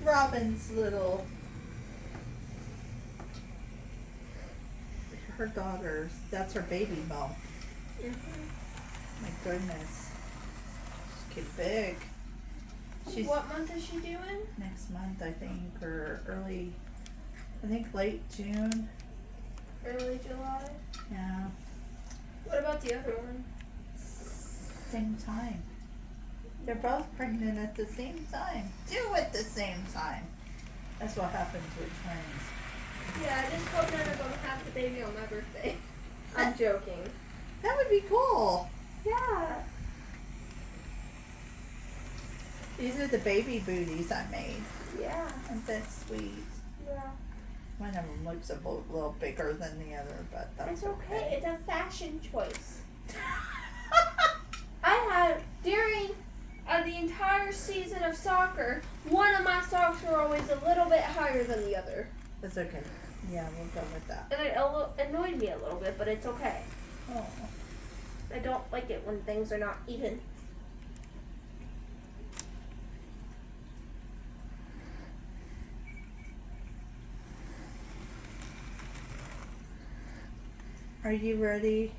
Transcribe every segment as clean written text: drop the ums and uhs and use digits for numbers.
Robin's little, her daughter's, that's her baby Mo. My goodness. She's getting big. She's What month is she doing? next month, I think, or early, I think late June. Early July. Yeah. What about the other one? Same time. They're both pregnant at the same time. Two at the same time. That's what happens with twins. Yeah, I just hope none of them have the baby on my birthday. I'm joking. That would be cool. Yeah. These are the baby booties I made. Yeah. Isn't that sweet? Yeah. One of them looks a little bigger than the other, but that's It's okay. It's a fashion choice. okay. I had, during the entire season of soccer, one of my socks were always a little bit higher than the other. That's okay. Yeah, we'll go with that. And it annoyed me a little bit, but it's okay. Oh. I don't like it when things are not even. Are you ready?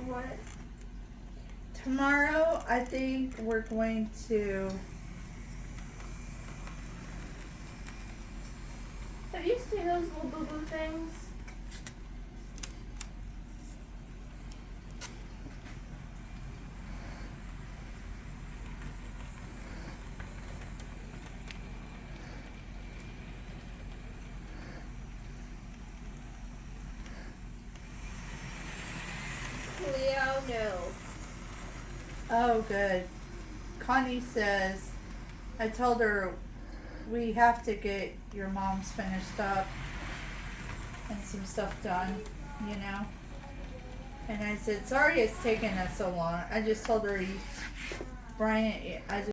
What? Tomorrow, I think we're going to. Have you seen those little boo-boo things? Leo, no. Oh, good. Connie says, I told her we have to get your mom's finished up and some stuff done, you know. And I said, sorry it's taken us so long. I just told her, Brian, I just